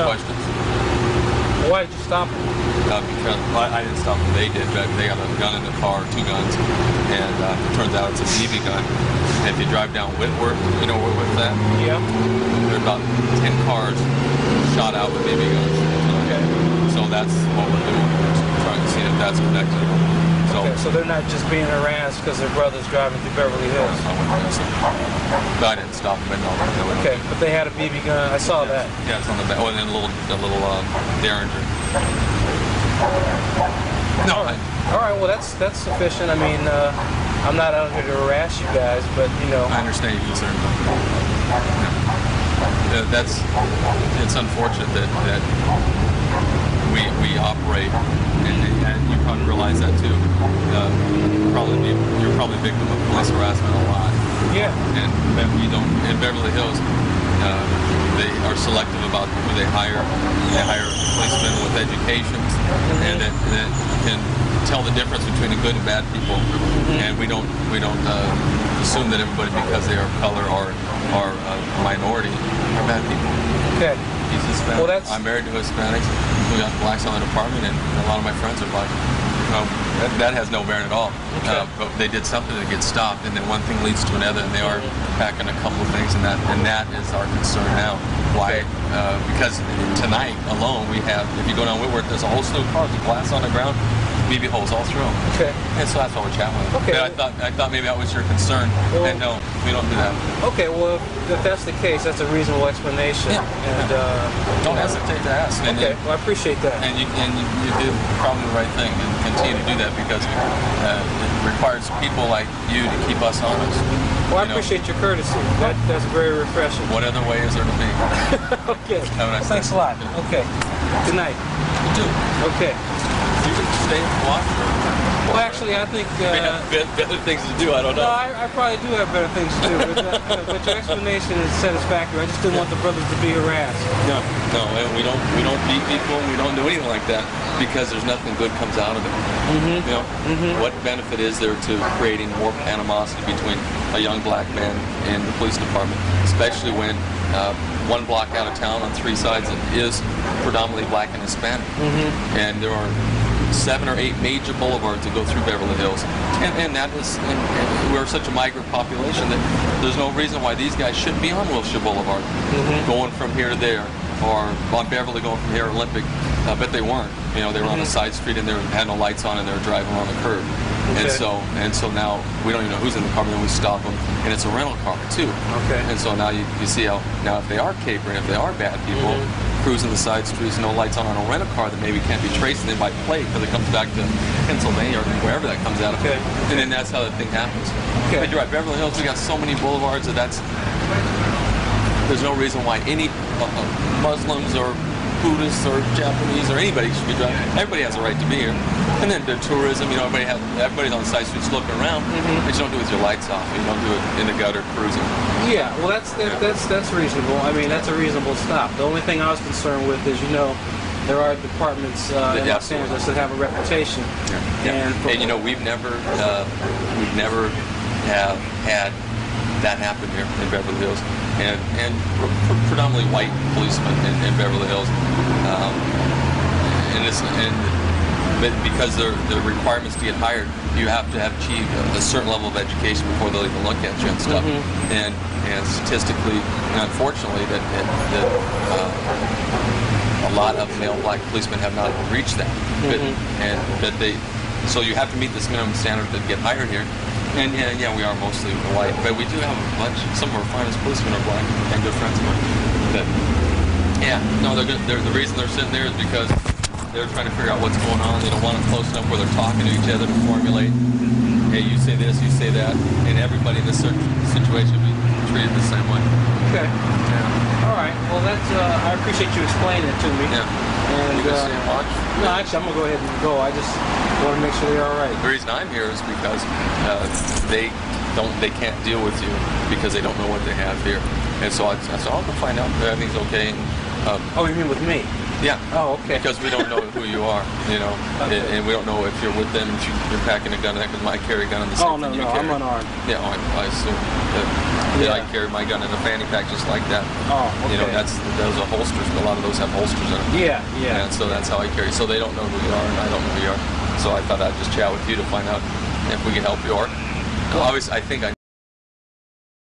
No. questions. Why did you stop them? Because I didn't stop them, they did, but they got a gun in the car, 2 guns, and it turns out it's a BB gun. And if you drive down Whitworth, you know Whitworth that? Yeah. There are about 10 cars shot out with BB guns. Okay. So that's what we're doing. We're trying to see if that's connected. So, Okay, so they're not just being harassed because their brother's driving through Beverly Hills. I wouldn't think so. But I didn't stop them. No, Okay, but they had a BB gun. I saw that. Yeah, it's on the back. Oh, and then the little Derringer. No. All right. Well, that's sufficient. I mean, I'm not out here to harass you guys, but you know. I understand your concern. It's unfortunate that we operate, and you probably realize that too. You're probably a victim of police harassment a lot. Yeah. And you don't in Beverly Hills. They are selective about who they hire. They hire policemen with educations, and that can tell the difference between the good and bad people. And we don't assume that everybody, because they are color or minority, are bad people. Okay. He's Hispanic. Well, I'm married to Hispanics. We got blacks on the department, and a lot of my friends are black. That has no bearing at all. Okay. But they did something to get stopped, and then one thing leads to another, and they are packing a couple of things, and that is our concern now. Why? Because tonight alone we have, if you go down Whitworth, there's a whole slew of cars with glass on the ground, BB holes all through them. Okay. And so that's why we're chatting with them. Okay. But I thought maybe that was your concern, and no, we don't do that. Okay. Well, if that's the case, that's a reasonable explanation. Yeah. And Don't hesitate to ask. okay. Well, I appreciate that. And you did probably the right thing, and continue to do that, because it requires people like you to keep us honest. Well, I appreciate your courtesy. That's very refreshing. What other way is there to be? Okay. Have a nice Thanks a lot. Okay. Good night. You too. Okay. You can stay and watch. Well, actually, I think. We have better things to do. I don't No, know. I probably do have better things to do. But your explanation is satisfactory. I just didn't want the brothers to be harassed. No, we don't beat people. We don't do anything like that, because there's nothing good comes out of it. You know, what benefit is there to creating more animosity between a young black man and the police department, especially when one block out of town on 3 sides is predominantly black and Hispanic, and there are 7 or 8 major boulevards that go through Beverly Hills, and that is, and we're such a migrant population that there's no reason why these guys shouldn't be on Wilshire Boulevard, going from here to there, or on Beverly going from here to Olympic. But they weren't. You know, they were on the side street, and they had no lights on, and they were driving on the curb. Okay. And so now we don't even know who's in the car, but then we stop them, and it's a rental car too. Okay. And so now you see how, now if they are capering, if they are bad people, cruising the side streets, no lights on a rental car that maybe can't be traced, and they might plate because it comes back to Pennsylvania or wherever that comes out of. Okay. And then that's how the thing happens. Okay. But you're right, Beverly Hills, we got so many boulevards there's no reason why any Muslims or Buddhists or Japanese or anybody should be driving. Everybody has a right to be here. And then the tourism, you know, everybody's on the side streets looking around, but you don't do it with your lights off. You don't do it in the gutter cruising. Yeah, well, that's reasonable. I mean, that's a reasonable stop. The only thing I was concerned with is, you know, there are departments in Los Angeles that have a reputation. Yeah. And you know, we've never have had that happen here in Beverly Hills, and predominantly white policemen in Beverly Hills, but because the requirements to get hired, you have to have achieved a certain level of education before they'll even look at you and stuff. And statistically, and unfortunately, that a lot of male black policemen have not reached that. So you have to meet this minimum standard to get hired here. And yeah, we are mostly white, but we do have a bunch. Some of our finest policemen are black and good friends of mine. But yeah, no, they're good. The reason they're sitting there is because they're trying to figure out what's going on. They don't want them close enough where they're talking to each other to formulate, hey, you say this, you say that, and everybody in this situation will be treated the same way. Okay. Yeah. All right. Well, that's. I appreciate you explaining it to me. Yeah. And You guys see them watch? no, actually, I'm gonna go ahead and go. I just want to make sure they're all right. The reason I'm here is because they can't deal with you because they don't know what they have here, and so I'll go find out if everything's okay. Oh, you mean with me? Yeah. Oh, okay. Because we don't know who you are, you know, Okay. and we don't know if you're with them, if you're packing a gun. Because I carry a gun in the same Oh, no, thing you no, carry. I'm unarmed. Yeah, I assume that Yeah. I carry my gun in a fanny pack just like that. Oh, okay. You know, those are holsters. A lot of those have holsters in them. Yeah, yeah. And so that's how I carry. So they don't know who you are, and I don't know who you are. So I thought I'd just chat with you to find out if we can help you. Or obviously, I think I